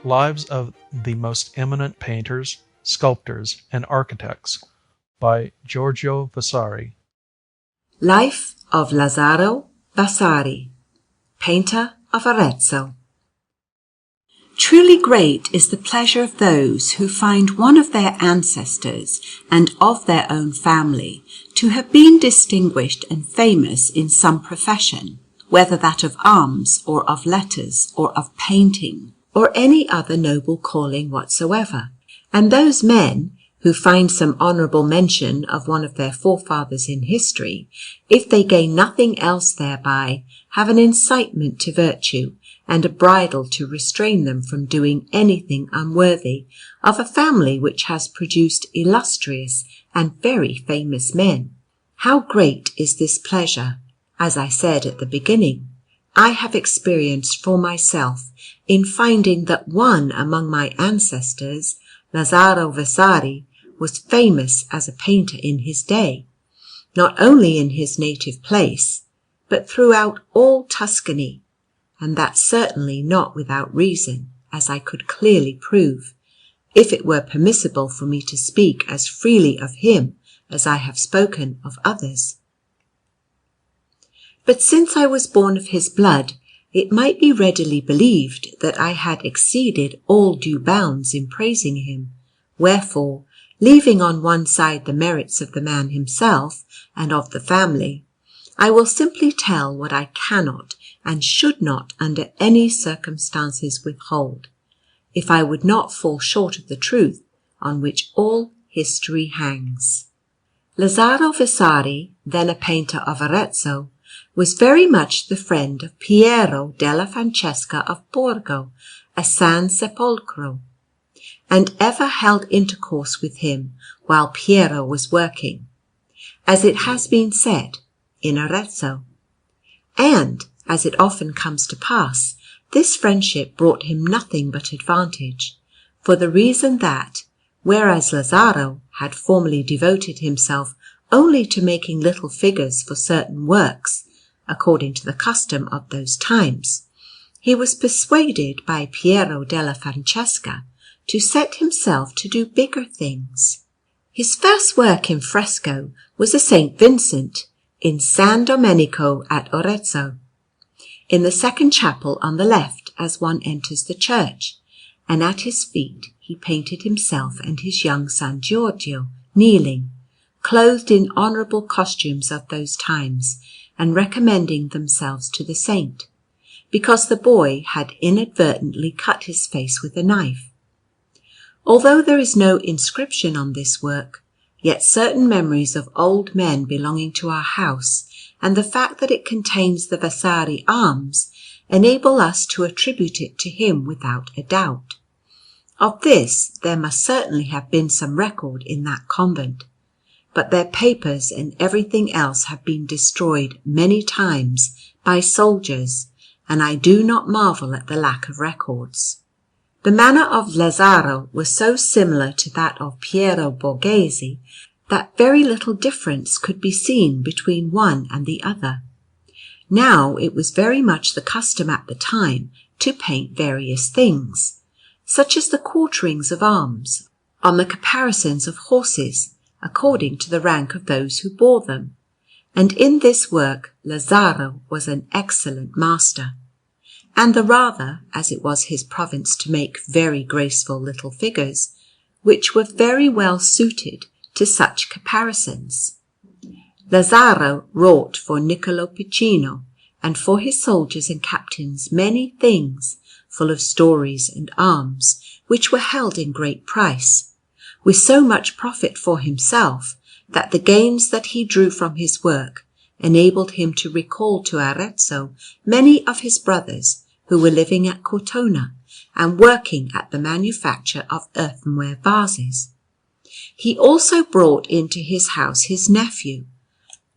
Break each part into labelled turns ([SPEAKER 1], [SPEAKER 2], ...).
[SPEAKER 1] Lives of the Most Eminent Painters, Sculptors, and Architects by Giorgio Vasari.
[SPEAKER 2] Life of Lazaro Vasari, painter of Arezzo. Truly great is the pleasure of those who find one of their ancestors and of their own family to have been distinguished and famous in some profession, whether that of arms or of letters or of painting, or any other noble calling whatsoever. And those men who find some honourable mention of one of their forefathers in history, if they gain nothing else thereby, have an incitement to virtue, and a bridle to restrain them from doing anything unworthy of a family which has produced illustrious and very famous men. How great is this pleasure! As I said at the beginning, I have experienced for myself in finding that one among my ancestors, Lazaro Vasari, was famous as a painter in his day, not only in his native place, but throughout all Tuscany, and that certainly not without reason, as I could clearly prove, if it were permissible for me to speak as freely of him as I have spoken of others. But since I was born of his blood, it might be readily believed that I had exceeded all due bounds in praising him, wherefore, leaving on one side the merits of the man himself and of the family, I will simply tell what I cannot and should not under any circumstances withhold, if I would not fall short of the truth on which all history hangs. Lazaro Vasari, then a painter of Arezzo, was very much the friend of Piero della Francesca of Borgo, a San Sepolcro, and ever held intercourse with him while Piero was working, as it has been said, in Arezzo. And, as it often comes to pass, this friendship brought him nothing but advantage, for the reason that, whereas Lazzaro had formerly devoted himself only to making little figures for certain works, according to the custom of those times, he was persuaded by Piero della Francesca to set himself to do bigger things. His first work in fresco was a Saint Vincent in San Domenico at Arezzo, in the second chapel on the left as one enters the church, and at his feet he painted himself and his young son Giorgio kneeling, clothed in honourable costumes of those times, and recommending themselves to the saint, because the boy had inadvertently cut his face with a knife. Although there is no inscription on this work, yet certain memories of old men belonging to our house, and the fact that it contains the Vasari arms, enable us to attribute it to him without a doubt. Of this there must certainly have been some record in that convent, but their papers and everything else have been destroyed many times by soldiers, and I do not marvel at the lack of records. The manner of Lazzaro was so similar to that of Piero Borghese that very little difference could be seen between one and the other. Now it was very much the custom at the time to paint various things, such as the quarterings of arms, on the caparisons of horses, according to the rank of those who bore them, and in this work Lazzaro was an excellent master, and the rather as it was his province to make very graceful little figures, which were very well suited to such caparisons. Lazzaro wrought for Niccolò Piccino and for his soldiers and captains many things full of stories and arms, which were held in great price, with so much profit for himself that the gains that he drew from his work enabled him to recall to Arezzo many of his brothers who were living at Cortona and working at the manufacture of earthenware vases. He also brought into his house his nephew,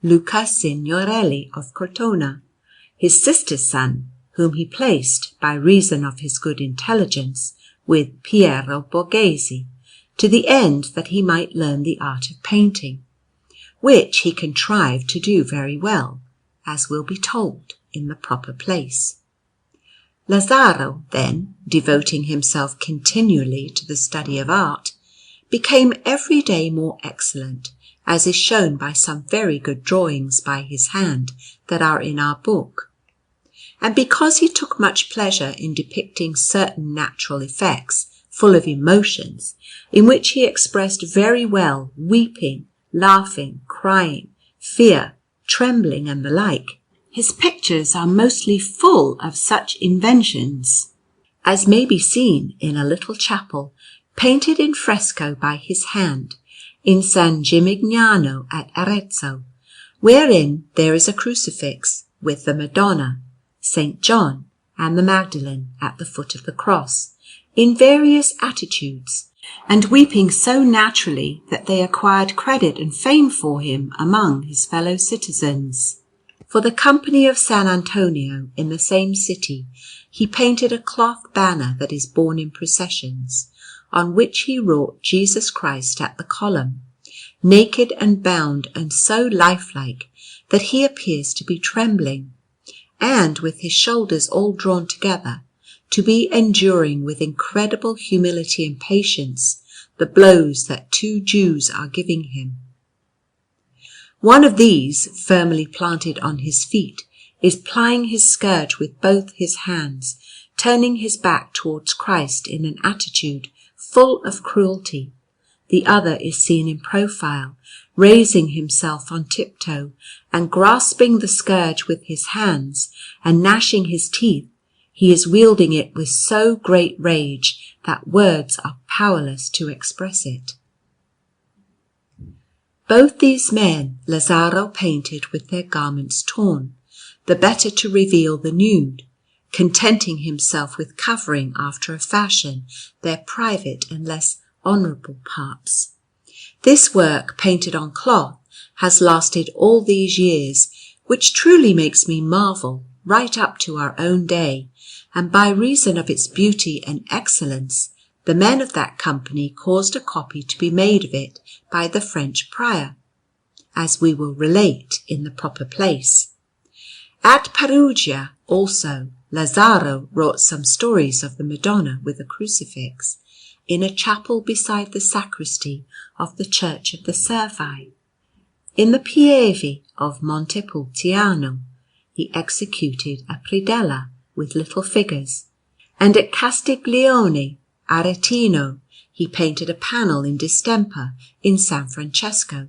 [SPEAKER 2] Luca Signorelli of Cortona, his sister's son, whom he placed, by reason of his good intelligence, with Piero Borghese, to the end that he might learn the art of painting, which he contrived to do very well, as will be told in the proper place. Lazzaro, then, devoting himself continually to the study of art, became every day more excellent, as is shown by some very good drawings by his hand that are in our book. And because he took much pleasure in depicting certain natural effects, full of emotions, in which he expressed very well weeping, laughing, crying, fear, trembling, and the like, his pictures are mostly full of such inventions, as may be seen in a little chapel painted in fresco by his hand in San Gimignano at Arezzo, wherein there is a crucifix with the Madonna, Saint John, and the Magdalene at the foot of the cross, in various attitudes, and weeping so naturally that they acquired credit and fame for him among his fellow citizens. For the company of San Antonio in the same city, he painted a cloth banner that is borne in processions, on which he wrought Jesus Christ at the column, naked and bound and so lifelike that he appears to be trembling, and with his shoulders all drawn together, to be enduring with incredible humility and patience the blows that two Jews are giving him. One of these, firmly planted on his feet, is plying his scourge with both his hands, turning his back towards Christ in an attitude full of cruelty. The other is seen in profile, raising himself on tiptoe, and grasping the scourge with his hands, and gnashing his teeth. He is wielding it with so great rage that words are powerless to express it. Both these men Lazzaro painted with their garments torn, the better to reveal the nude, contenting himself with covering after a fashion their private and less honourable parts. This work, painted on cloth, has lasted all these years, which truly makes me marvel right up to our own day, and by reason of its beauty and excellence, the men of that company caused a copy to be made of it by the French prior, as we will relate in the proper place. At Perugia also, Lazzaro wrought some stories of the Madonna with a crucifix, in a chapel beside the sacristy of the Church of the Servi. In the Pieve of Montepulciano he executed a predella with little figures, and at Castiglione Aretino he painted a panel in distemper in San Francesco,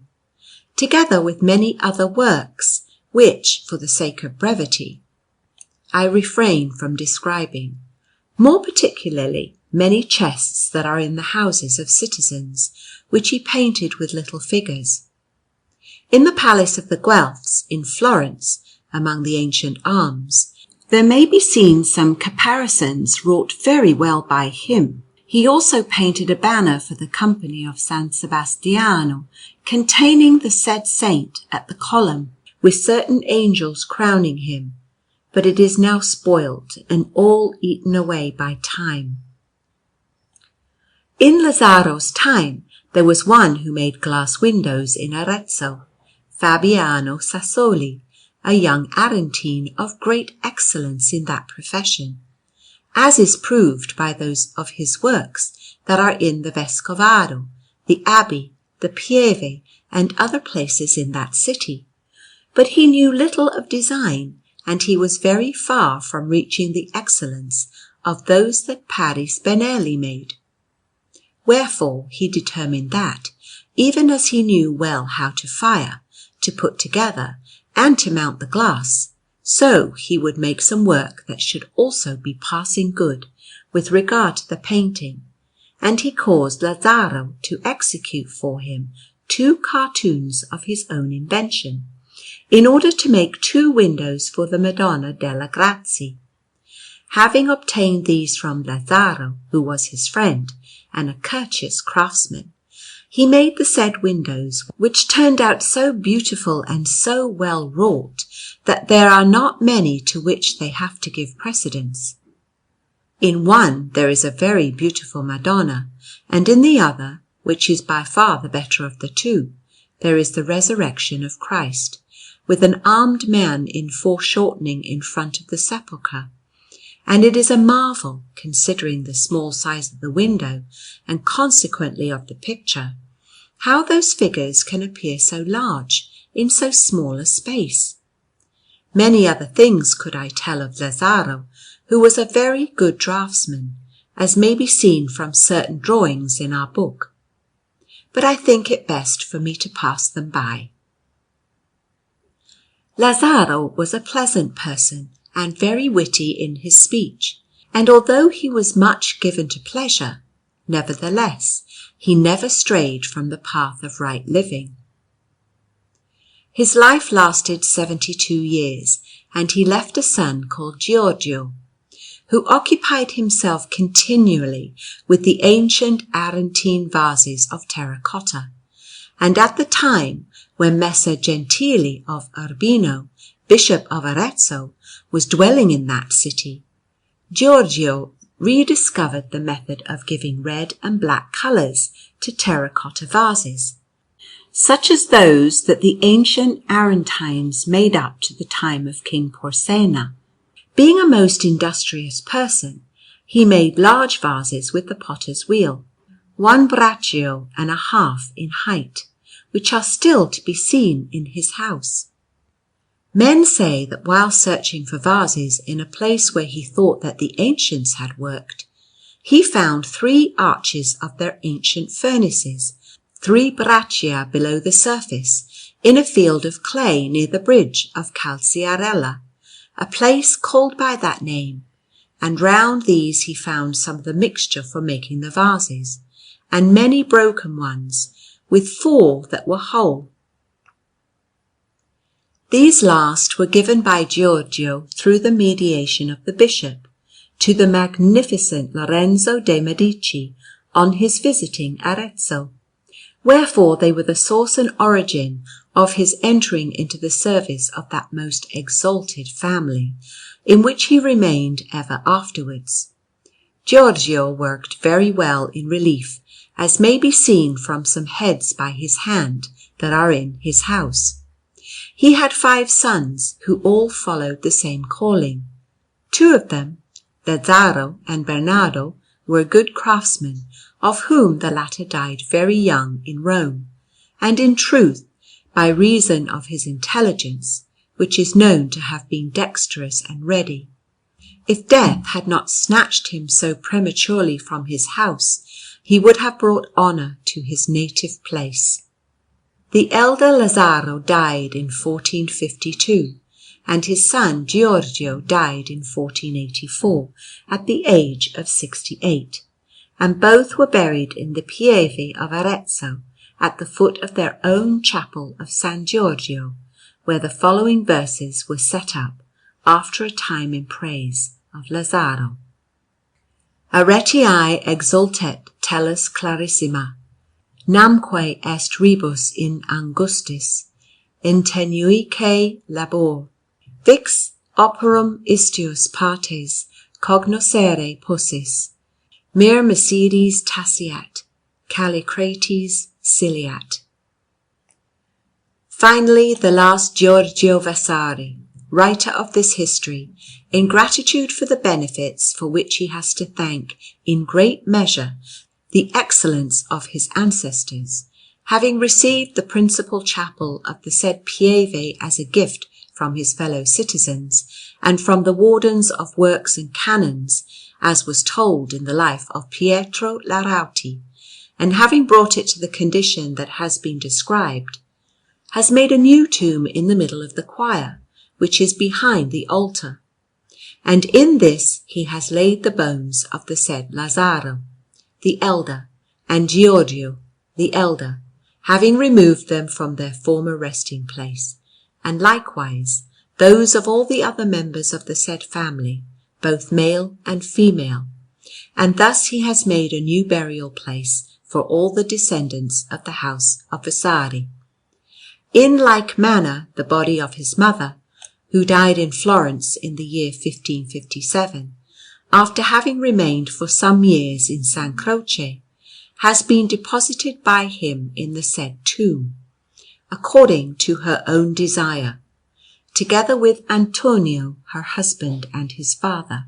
[SPEAKER 2] together with many other works, which, for the sake of brevity, I refrain from describing, more particularly many chests that are in the houses of citizens, which he painted with little figures. In the Palace of the Guelphs in Florence, among the ancient arms, there may be seen some caparisons wrought very well by him. He also painted a banner for the company of San Sebastiano, containing the said saint at the column, with certain angels crowning him, but it is now spoiled and all eaten away by time. In Lazzaro's time there was one who made glass windows in Arezzo, Fabiano Sassoli, a young Arentine of great excellence in that profession, as is proved by those of his works that are in the Vescovado, the Abbey, the Pieve, and other places in that city. But he knew little of design, and he was very far from reaching the excellence of those that Paddy Spinelli made. Wherefore he determined that, even as he knew well how to fire, to put together, and to mount the glass, so he would make some work that should also be passing good with regard to the painting, and he caused Lazzaro to execute for him 2 cartoons of his own invention, in order to make 2 windows for the Madonna della Grazie. Having obtained these from Lazzaro, who was his friend, and a courteous craftsman, he made the said windows, which turned out so beautiful and so well wrought that there are not many to which they have to give precedence. In one there is a very beautiful Madonna, and in the other, which is by far the better of the 2, there is the resurrection of Christ, with an armed man in foreshortening in front of the sepulchre, and it is a marvel, considering the small size of the window and consequently of the picture, how those figures can appear so large in so small a space. Many other things could I tell of Lazzaro, who was a very good draftsman, as may be seen from certain drawings in our book, but I think it best for me to pass them by. Lazzaro was a pleasant person and very witty in his speech, and although he was much given to pleasure, nevertheless he never strayed from the path of right living. His life lasted 72 years, and he left a son called Giorgio, who occupied himself continually with the ancient Arentine vases of terracotta, and at the time when Messer Gentili of Urbino, Bishop of Arezzo, was dwelling in that city, Giorgio rediscovered the method of giving red and black colours to terracotta vases, such as those that the ancient Arentines made up to the time of King Porsenna. Being a most industrious person, he made large vases with the potter's wheel, 1 braccio and a half in height, which are still to be seen in his house. Men say that while searching for vases in a place where he thought that the ancients had worked, he found 3 arches of their ancient furnaces, 3 braccia below the surface, in a field of clay near the bridge of Calciarella, a place called by that name, and round these he found some of the mixture for making the vases, and many broken ones, with 4 that were whole. These last were given by Giorgio through the mediation of the bishop to the magnificent Lorenzo de' Medici on his visiting Arezzo, wherefore they were the source and origin of his entering into the service of that most exalted family, in which he remained ever afterwards. Giorgio worked very well in relief, as may be seen from some heads by his hand that are in his house. He had 5 sons who all followed the same calling. 2 of them, Lazzaro and Bernardo, were good craftsmen, of whom the latter died very young in Rome, and in truth, by reason of his intelligence, which is known to have been dexterous and ready, if death had not snatched him so prematurely from his house, he would have brought honour to his native place. The elder Lazzaro died in 1452, and his son Giorgio died in 1484 at the age of 68, and both were buried in the Pieve of Arezzo at the foot of their own Chapel of San Giorgio, where the following verses were set up after a time in praise of Lazzaro. Aretiae exultet tellus clarissima, namque est rebus in angustis, intenuique labor, vix operum istius partes cognoscere possis, mir misidis taciat, calicrates ciliat. Finally, the last Giorgio Vasari, writer of this history, in gratitude for the benefits for which he has to thank in great measure the excellence of his ancestors, having received the principal chapel of the said Pieve as a gift from his fellow citizens and from the wardens of works and canons, as was told in the life of Pietro Larauti, and having brought it to the condition that has been described, has made a new tomb in the middle of the choir, which is behind the altar, and in this he has laid the bones of the said Lazzaro, the elder, and Giorgio, the elder, having removed them from their former resting place, and likewise those of all the other members of the said family, both male and female, and thus he has made a new burial place for all the descendants of the house of Vasari. In like manner the body of his mother, who died in Florence in the year 1557, after having remained for some years in San Croce, has been deposited by him in the said tomb, according to her own desire, together with Antonio, her husband and his father,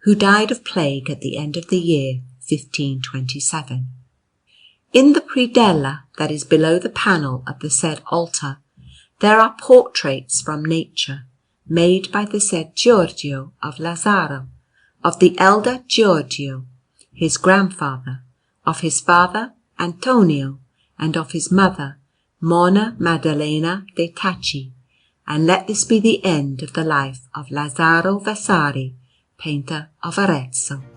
[SPEAKER 2] who died of plague at the end of the year 1527. In the predella that is below the panel of the said altar, there are portraits from nature, made by the said Giorgio of Lazzaro, of the elder Giorgio, his grandfather, of his father Antonio, and of his mother Monna Maddalena de' Tacci, and let this be the end of the life of Lazaro Vasari, painter of Arezzo.